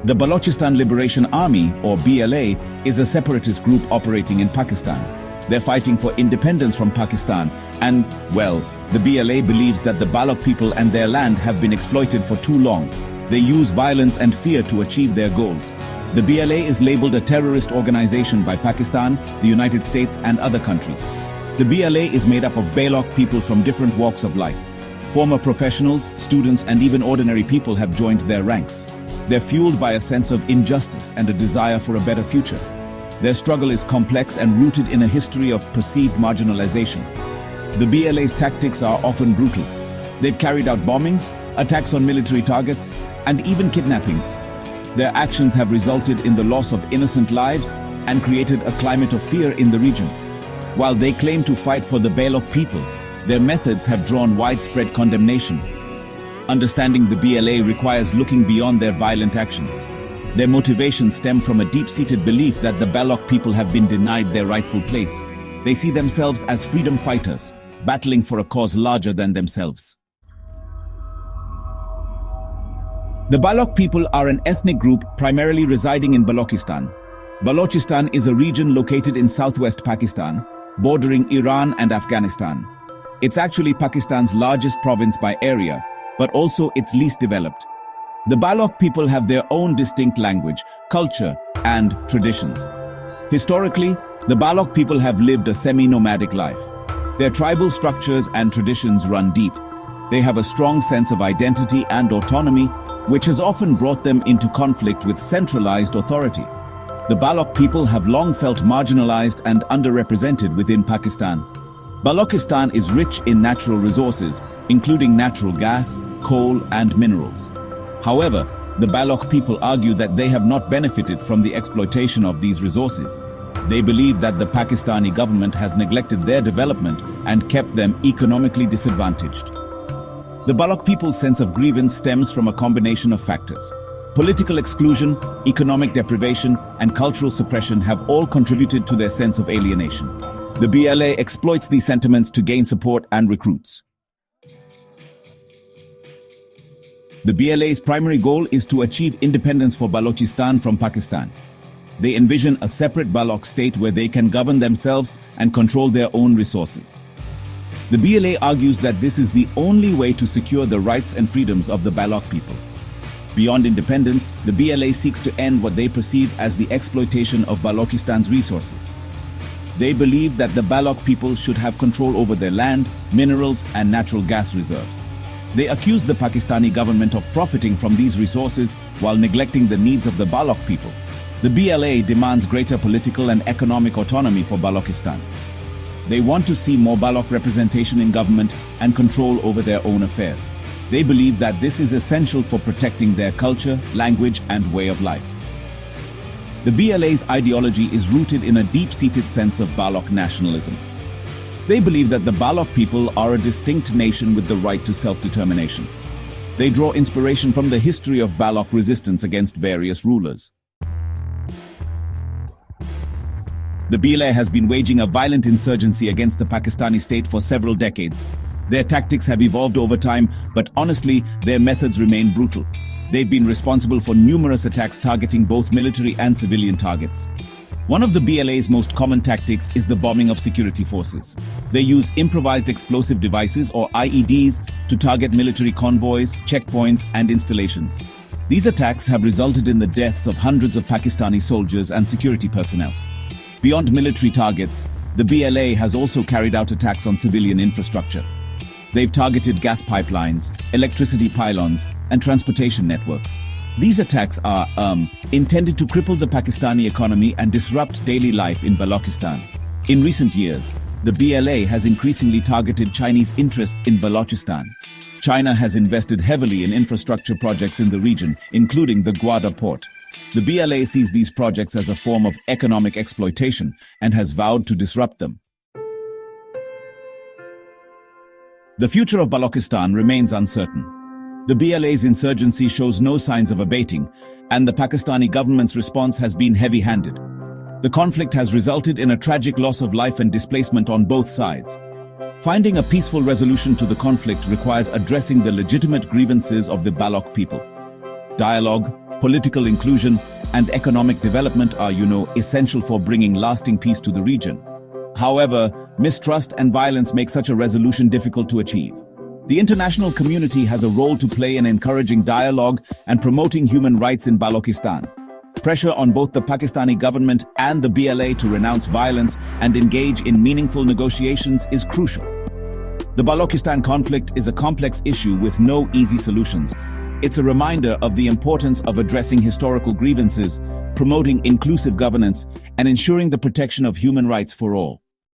The Balochistan Liberation Army, or BLA, is a separatist group operating in Pakistan. They're fighting for independence from Pakistan and, well, the BLA believes that the Baloch people and their land have been exploited for too long. They use violence and fear to achieve their goals. The BLA is labeled a terrorist organization by Pakistan, the United States, and other countries. The BLA is made up of Baloch people from different walks of life. Former professionals, students, and even ordinary people have joined their ranks. They're fueled by a sense of injustice and a desire for a better future. Their struggle is complex and rooted in a history of perceived marginalization. The BLA's tactics are often brutal. They've carried out bombings, attacks on military targets, and even kidnappings. Their actions have resulted in the loss of innocent lives and created a climate of fear in the region. While they claim to fight for the Baloch people, their methods have drawn widespread condemnation. Understanding the BLA requires looking beyond their violent actions. Their motivations stem from a deep-seated belief that the Baloch people have been denied their rightful place. They see themselves as freedom fighters, battling for a cause larger than themselves. The Baloch people are an ethnic group primarily residing in Balochistan. Balochistan is a region located in southwest Pakistan, bordering Iran and Afghanistan. It's actually Pakistan's largest province by area, but also its least developed. The Baloch people have their own distinct language, culture, and traditions. Historically, the Baloch people have lived a semi-nomadic life. Their tribal structures and traditions run deep. They have a strong sense of identity and autonomy, which has often brought them into conflict with centralized authority. The Baloch people have long felt marginalized and underrepresented within Pakistan. Balochistan is rich in natural resources, including natural gas, coal, and minerals. However, the Baloch people argue that they have not benefited from the exploitation of these resources. They believe that the Pakistani government has neglected their development and kept them economically disadvantaged. The Baloch people's sense of grievance stems from a combination of factors. Political exclusion, economic deprivation, and cultural suppression have all contributed to their sense of alienation. The BLA exploits these sentiments to gain support and recruits. The BLA's primary goal is to achieve independence for Balochistan from Pakistan. They envision a separate Baloch state where they can govern themselves and control their own resources. The BLA argues that this is the only way to secure the rights and freedoms of the Baloch people. Beyond independence, the BLA seeks to end what they perceive as the exploitation of Balochistan's resources. They believe that the Baloch people should have control over their land, minerals, and natural gas reserves. They accuse the Pakistani government of profiting from these resources while neglecting the needs of the Baloch people. The BLA demands greater political and economic autonomy for Balochistan. They want to see more Baloch representation in government and control over their own affairs. They believe that this is essential for protecting their culture, language, and way of life. The BLA's ideology is rooted in a deep-seated sense of Baloch nationalism. They believe that the Baloch people are a distinct nation with the right to self-determination. They draw inspiration from the history of Baloch resistance against various rulers. The BLA has been waging a violent insurgency against the Pakistani state for several decades. Their tactics have evolved over time, but honestly, their methods remain brutal. They've been responsible for numerous attacks targeting both military and civilian targets. One of the BLA's most common tactics is the bombing of security forces. They use improvised explosive devices, or IEDs, to target military convoys, checkpoints, and installations. These attacks have resulted in the deaths of hundreds of Pakistani soldiers and security personnel. Beyond military targets, the BLA has also carried out attacks on civilian infrastructure. They've targeted gas pipelines, electricity pylons, and transportation networks. These attacks are intended to cripple the Pakistani economy and disrupt daily life in Balochistan. In recent years, the BLA has increasingly targeted Chinese interests in Balochistan. China has invested heavily in infrastructure projects in the region, including the Gwadar port. The BLA sees these projects as a form of economic exploitation and has vowed to disrupt them. The future of Balochistan remains uncertain. The BLA's insurgency shows no signs of abating, and the Pakistani government's response has been heavy-handed. The conflict has resulted in a tragic loss of life and displacement on both sides. Finding a peaceful resolution to the conflict requires addressing the legitimate grievances of the Baloch people. Dialogue, Political inclusion and economic development are, essential for bringing lasting peace to the region. However, mistrust and violence make such a resolution difficult to achieve. The international community has a role to play in encouraging dialogue and promoting human rights in Balochistan. Pressure on both the Pakistani government and the BLA to renounce violence and engage in meaningful negotiations is crucial. The Balochistan conflict is a complex issue with no easy solutions. It's a reminder of the importance of addressing historical grievances, promoting inclusive governance, and ensuring the protection of human rights for all.